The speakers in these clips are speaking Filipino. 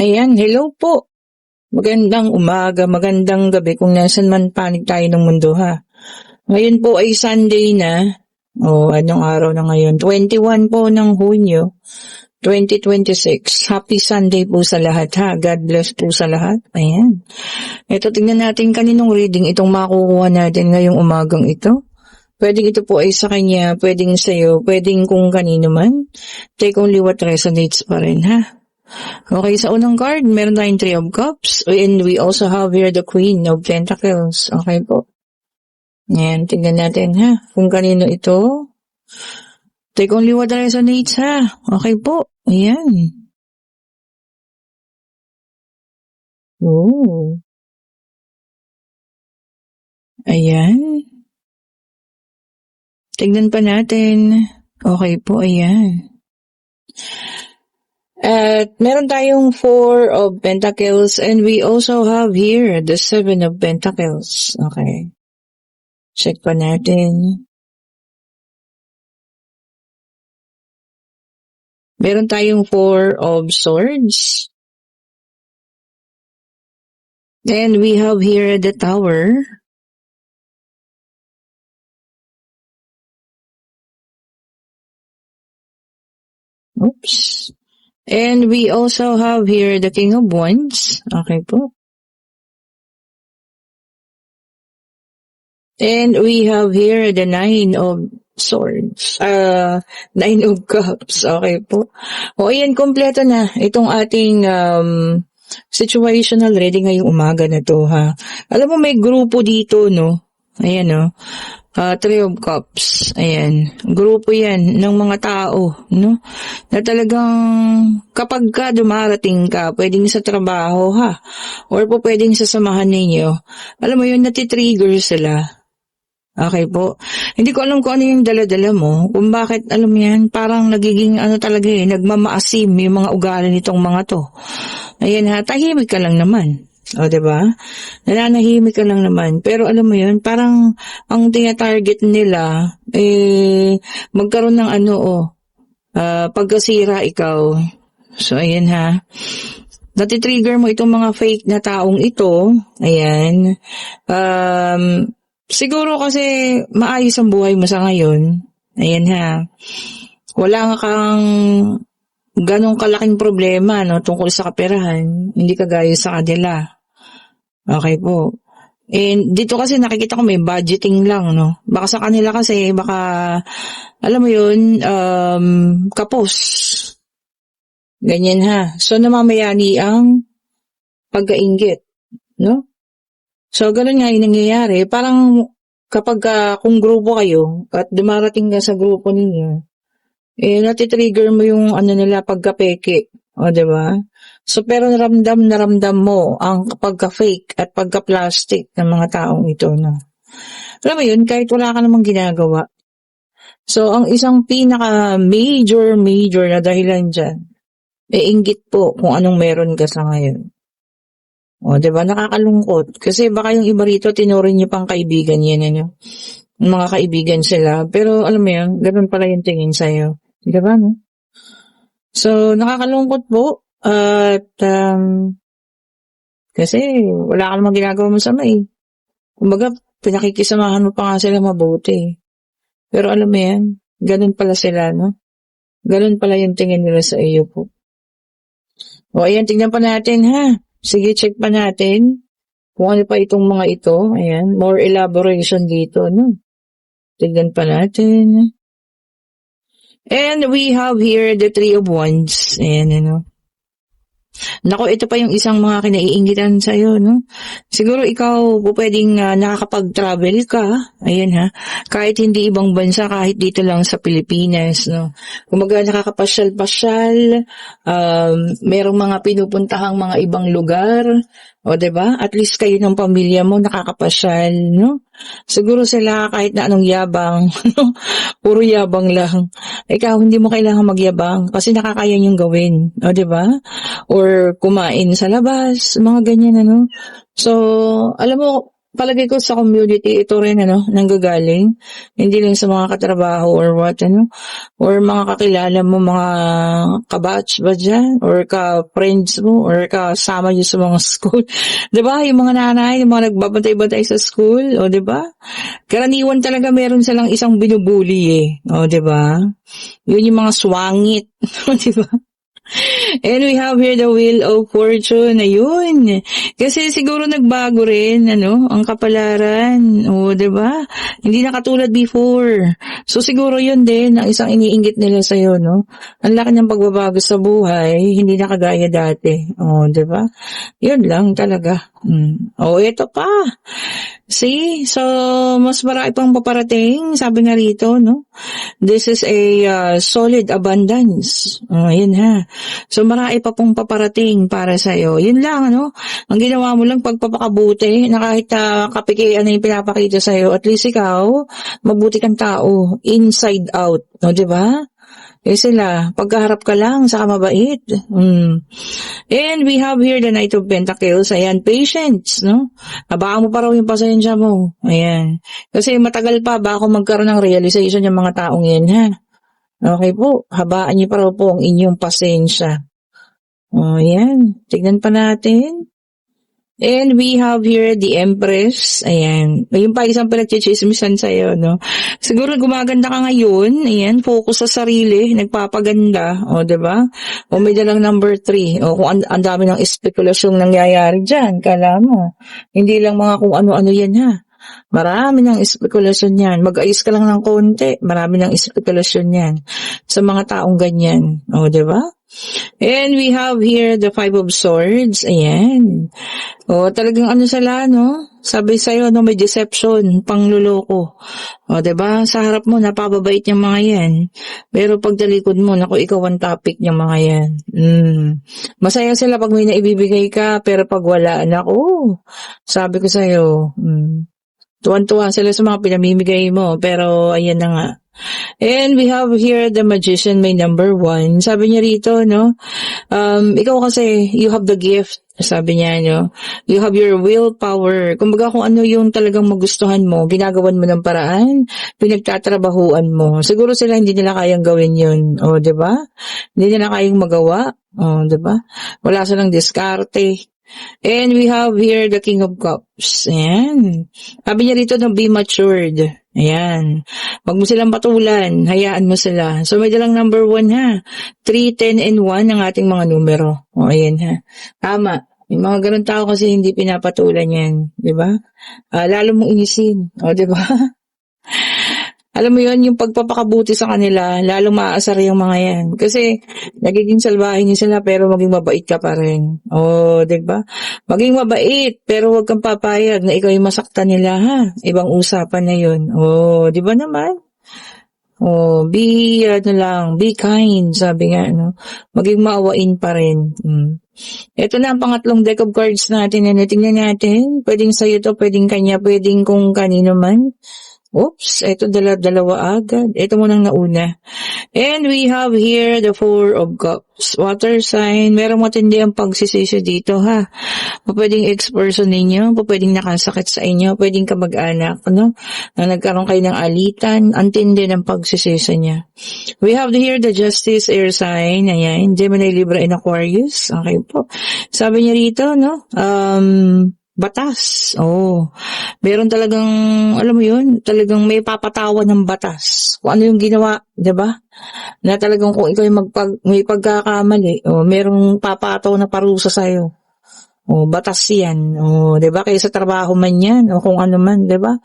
Ayan, hello po. Magandang umaga, magandang gabi kung nasan man panig tayo ng mundo ha. Ngayon po ay Sunday na. Anong araw na ngayon? 21 po ng Hunyo, 2026. Happy Sunday po sa lahat ha. God bless po sa lahat. Ayan. Ito, tingnan natin kaninong reading itong makukuha natin ngayong umagang ito. Pwedeng ito po ay sa kanya, pwedeng sa'yo, pwedeng kung kanino man. Take only what resonates pa rin ha. Okay, sa unang card, meron tayong Three of Cups, and we also have here the Queen of Pentacles. Okay po. Ayan, tingnan natin ha, kung kanino ito. Take only what resonates ha. Okay po. Ayan. Oh. Ayan. Tignan pa natin. Okay po, ayan. At meron tayong Four of Pentacles, and we also have here the Seven of Pentacles. Okay. Check pa natin. Meron tayong Four of Swords. Then we have here the Tower. Oops. And we also have here the King of Wands. Okay po. And we have here the Nine of Swords. Nine of Cups. Okay po. Ayan, kompleto na itong ating situational reading ngayong umaga na to ha. Alam mo, may grupo dito, no? Ayan, no? Three of Cups. Ayan. Grupo yan ng mga tao, no? Na talagang kapag ka dumarating ka, pwedeng sa trabaho, ha? Or po pwedeng sa samahan ninyo. Alam mo yun, natitrigger sila. Okay po. Hindi ko alam kung ano yung dala-dala mo. Kung bakit, alam mo yan, parang nagiging talaga nagmamaasim yung mga ugali nitong mga to. Ayan ha, tahimik ka lang naman. O, diba? Nananahimik ka lang naman. Pero alam mo yun, parang ang tina-target nila, magkaroon ng pagkasira ikaw. So, ayan ha. Natitrigger mo itong mga fake na taong ito. Ayan. Siguro kasi maayos ang buhay mo sa ngayon. Ayan ha. Wala kang ganong kalaking problema, no, tungkol sa kaperahan. Hindi kagaya sa kanila. Okay po. And dito kasi nakikita ko may budgeting lang, no. Baka sa kanila kasi, alam mo yun, kapos. Ganyan ha. So, namamayani ang pagkainggit, no. So, ganun nga yung nangyayari. Parang kapag kung grupo kayo at dumarating ka sa grupo ninyo, natitrigger mo yung nila pagka-peke. O, diba? So, pero naramdam mo ang pagka-fake at pagka-plastic ng mga taong ito, no? Alam mo yun, kahit wala ka namang ginagawa. So, ang isang pinaka-major na dahilan dyan, inggit po kung anong meron ka sa ngayon. O, diba? Nakakalungkot. Kasi baka yung iba rito, tinurin niyo pang kaibigan yan, mga kaibigan sila. Pero, alam mo yun, ganun pala yung tingin sa'yo. Diba, no? So, nakakalungkot po. At, kasi, wala ka namang ginagawa masama eh. Kumbaga, pinakikisamahan mo pa nga sila mabuti. Pero alam mo yan, ganun pala sila, no? Ganun pala yung tingin nila sa iyo po. O, ayan, tingnan pa natin, ha? Sige, check pa natin kung ano pa itong mga ito. Ayan, more elaboration dito, no? Tingnan pa natin. And we have here the Three of Wands. Ayan, Nako, ito pa yung isang mga kinaiingitan sa'yo, no? Siguro ikaw po pwedeng nakakapag-travel ka. Ayan ha. Kahit hindi ibang bansa, kahit dito lang sa Pilipinas, no? Kumaga nakakapasyal-pasyal, merong mga pinupuntahang mga ibang lugar. O, diba? At least kayo ng pamilya mo nakakapasyal, no? Siguro sila kahit na anong yabang, puro yabang lang. Ikaw, hindi mo kailangan magyabang kasi nakakaya niyong gawin. O, diba? Or kumain sa labas, mga ganyan, So, alam mo, palagay ko sa community, ito rin, nanggagaling. Hindi lang sa mga katrabaho or what, or mga kakilala mo, mga kabatch ba dyan, or ka-friends mo, or kasama nyo sa mga school. 'Di ba? Yung mga nanay, yung mga nagbabantay-bantay sa school, o 'di ba? Karaniwan talaga meron silang isang binubuli eh. O 'di ba? Yun yung mga swangit, 'di ba? And we have here the Wheel of Fortune. Ayun. Kasi siguro nagbago rin, ang kapalaran. O, 'di ba? Hindi na katulad before. So, siguro yun din, ang isang iniinggit nila sa'yo, no? Ang laki ng pagbabago sa buhay, hindi na kagaya dati. O, 'di ba? Yun lang talaga. O, ito pa. See? So, mas marami pang paparating. Sabi nga rito, no? This is a solid abundance. Yun ha. So, marami pa pong paparating para sa'yo. Yun lang, Ang ginawa mo lang pagpapakabuti na kahit kapikian na yung pinapakita sa'yo, at least ikaw, mabuti kang tao, inside out. No, di ba? Eh sila, pagkaharap ka lang, saka mabait. And we have here the Knight of Pentacles. Ayan, patience, no? Habaan mo pa raw yung pasensya mo. Ayan. Kasi matagal pa bago magkaroon ng realization yung mga taong yan, ha? Okay po, habaan niyo pa raw po ang inyong pasensya. Ayan, tignan pa natin. And we have here the Empress. Ayan. Ayun pa isang pinagchichismisan sa'yo, no? Siguro gumaganda ka ngayon. Ayan, focus sa sarili. Nagpapaganda. O, diba? O may dalang number 3. O kung ang dami ng espekulasyong nangyayari dyan. Kala mo. Hindi lang mga kung ano-ano yan, ha? Marami ng espekulasyon yan. Mag-ayos ka lang ng konti. Marami ng espekulasyon yan. Sa mga taong ganyan. O, diba? And we have here the Five of Swords. Ayan. O, talagang sila, no? Sabi sa'yo, may deception, pangluloko. O, diba? Sa harap mo, napababait yung mga yan. Pero pag talikod mo, naku, ikaw ang topic yung mga yan. Masaya sila pag may naibibigay ka, pero pag wala, naku, sabi ko sa'yo, tuwan-tuwa sila sa mga pinamimigay mo, pero ayan na nga. And we have here the Magician, may number 1. Sabi niya rito, no? Ikaw kasi, you have the gift. Sabi niya, no? You have your willpower. Kumbaga kung ano yung talagang magustuhan mo, ginagawan mo ng paraan, pinagtatrabahuan mo. Siguro sila hindi nila kayang gawin yun. O, diba? Hindi nila kayang magawa. O, diba? Wala silang diskarte. And we have here the King of Cups. Ayan. Sabi niya rito, no, be matured. Ayan. Wag mo silang patulan. Hayaan mo sila. So, may dalang number 1, ha. 3, 10, and 1 ang ating mga numero. O, ayan, ha. Tama. May mga ganun tao kasi hindi pinapatulan yan. Diba? Lalo mong inisin. O, diba? Alam mo yun, yung pagpapakabuti sa kanila, lalong maaasar yung mga yan. Kasi, nagiging salbahin niyo sila, pero maging mabait ka pa rin. O, diba? Maging mabait, pero huwag kang papayag na ikaw yung masaktan nila, ha? Ibang usapan na yun. O, diba naman? O, be kind, sabi nga, maging maawain pa rin. Ito na ang pangatlong deck of cards natin. Tingnan natin. Pwedeng sa'yo to, pwedeng kanya, pwedeng kung kanino man. Oops, ito dalawa agad. Ito munang nauna. And we have here the Four of Cups. Water sign. Merong matindi ang pagsisisi dito, ha? Pwedeng ex-person ninyo, pwedeng nakasakit sa inyo, pwedeng kamag-anak, na nagkaroon kayo ng alitan, antindi ng pagsisisi niya. We have here the Justice, air sign. Ayan, Gemini, Libra, and Aquarius. Okay po. Sabi niya rito, batas. Oh. Meron talagang, alam mo yun, talagang may papatawan ng batas. Kung ano yung ginawa, 'di ba? Na talagang kung ikaw yung may pagkakamali, merong papataw na parusa sa'yo. Batas yan. 'di ba? Kaya sa trabaho man yan, o kung ano man, 'di ba?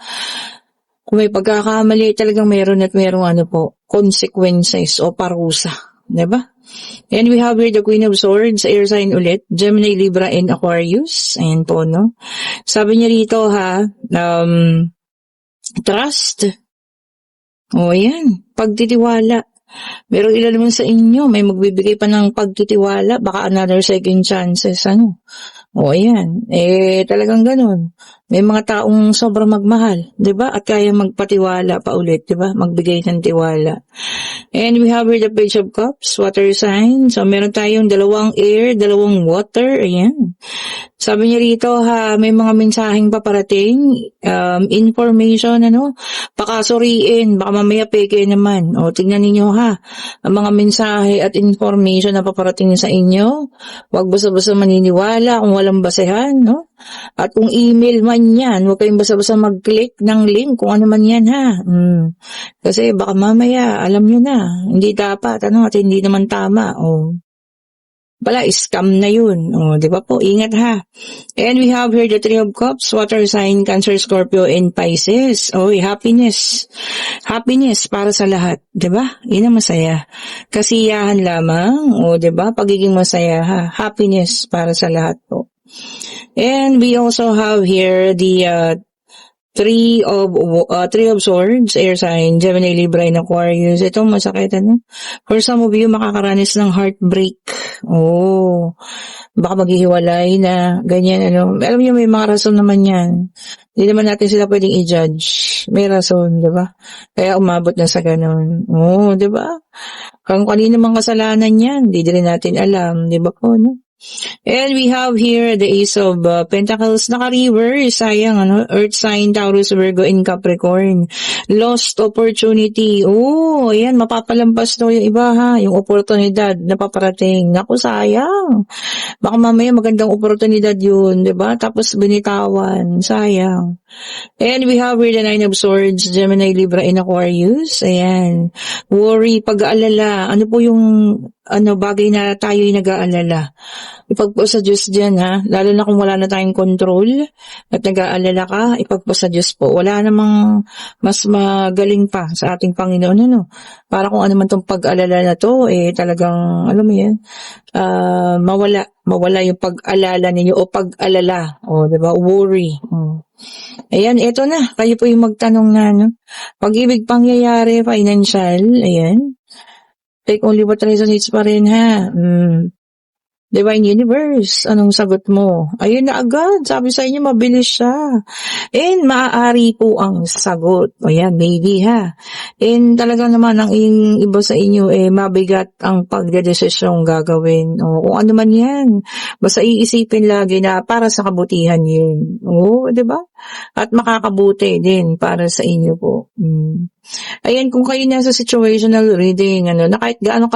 Kung may pagkakamali, talagang meron at merong consequences o parusa. 'Di ba? And we have here the Queen of Swords, air sign ulit, Gemini, Libra, and Aquarius. Ayan po, no? Sabi niya rito, ha, trust. Ayan, pagtitiwala. Pero ilan naman sa inyo, may magbibigay pa ng pagtitiwala, baka another second chances, ayan. Talagang ganun. May mga taong sobrang magmahal, 'di ba? At kaya magpatiwala pa ulit, 'di ba? Magbigay ng tiwala. And we have here the Page of Cups, water sign. So, meron tayong dalawang air, dalawang water. Ayan. Sabi niya rito ha, may mga mensaheng paparating, information, pakasuriin, baka mamaya peke naman. O, tingnan ninyo ha, ang mga mensahe at information na paparating sa inyo. Huwag basta-basta maniniwala kung walang basehan, no? At kung email man yan, huwag kayong basta-basta mag-click ng link kung ano man yan ha. Kasi baka mamaya, alam nyo na, hindi dapat, at hindi naman tama. Bala, scam na yun. Di ba po? Ingat ha. And we have here the Three of Cups, water sign, Cancer, Scorpio, and Pisces. Happiness. Happiness para sa lahat. Di ba? Yun ang masaya. Kasiyahan lamang. Di ba? Pagiging masaya ha. Happiness para sa lahat po. And we also have here the Three of Swords, air sign, Gemini, Libra, and Aquarius. Ito masakit, For some of you, makakaranas ng heartbreak. Baka maghihiwalay na, ganyan, Alam niyo, may mga rason naman yan. Hindi naman natin sila pwedeng i-judge. May rason, di ba? Kaya umabot na sa ganun. Di ba? Kung kanino mang kasalanan yan, hindi rin natin alam, di ba po, And we have here the Ace of Pentacles, naka-reverse, sayang, Earth sign, Taurus, Virgo, and Capricorn. Lost opportunity. Ayan, mapapalampas daw yung iba ha, yung oportunidad na paparating. Naku, sayang. Baka mamaya magandang oportunidad yun, di ba? Tapos binitawan, sayang. And we have here the Nine of Swords, Gemini, Libra, and Aquarius. Ayan. Worry, pag-aalala. Ano po yung bagay na tayo'y nag-aalala? Ipagpo sa Diyos dyan ha. Lalo na kung wala na tayong control at nag-aalala ka, ipagpo sa Diyos po. Wala namang mas magaling pa sa ating Panginoon. Para kung ano man tong pag-alala na to, talagang, alam mo yan, mawala yung pag-alala ninyo o pag-alala. Diba? Worry. Ayan, eto na. Kayo po yung magtanong na, Pag-ibig, pangyayari, financial, ayan. Take only what resonates pa rin ha. Divine Universe, anong sagot mo? Ayun na agad, sabi sa inyo, mabilis siya. And maaari po ang sagot. Ayan, maybe ha. And talaga naman, ang iba sa inyo, mabigat ang pagdedesisyong gagawin. Kung ano man yan. Basta iisipin lagi na para sa kabutihan yun. Diba? At makakabuti din para sa inyo po. Ayan, kung kayo nasa situational reading, na kahit gaano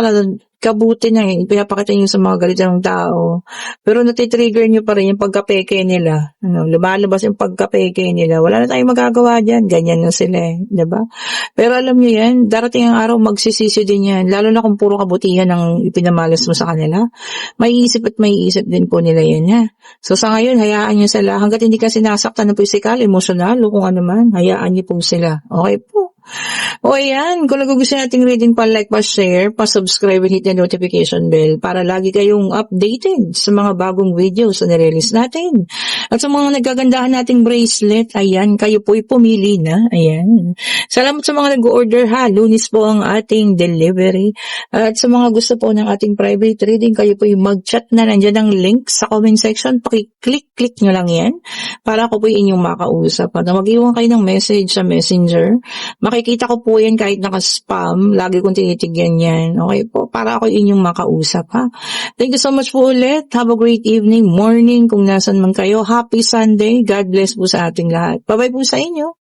kabuti na pinapakita nyo sa mga galitan ng tao, pero natitrigger nyo pa rin yung pagkapeke nila. Lumalabas yung pagkapeke nila. Wala na tayong magagawa dyan. Ganyan na sila diba? Pero alam nyo yan, darating ang araw, magsisisi din yan. Lalo na kung puro kabutihan ang ipinamalas mo sa kanila. May isip din po nila yan, ha? So sa ngayon, hayaan nyo sila. Hanggat hindi ka sinasaktan ng physical, emotional, o kung ano man, hayaan nyo po sila. Okay po? Ayan, kung gusto nating reading, pa-like, pa-share, pa-subscribe, and hit the notification bell para lagi kayong updated sa mga bagong videos na nirelease natin. At sa mga nagagandahan nating bracelet, ayan, kayo po'y pumili na. Ayan. Salamat sa mga nag-order ha. Lunes po ang ating delivery. At sa mga gusto po ng ating private reading, kayo po'y mag-chat na. Nandiyan ang link sa comment section. Paki-click nyo lang yan para ako po'y inyong makausap. At mag-iwan kayo ng message sa messenger. Makikita ko po yan kahit naka-spam. Lagi kong tinitigyan yan. Okay po? Para ako inyong makausap ha. Thank you so much po ulit. Have a great evening, morning kung nasan man kayo. Happy Sunday. God bless po sa ating lahat. Bye-bye po sa inyo.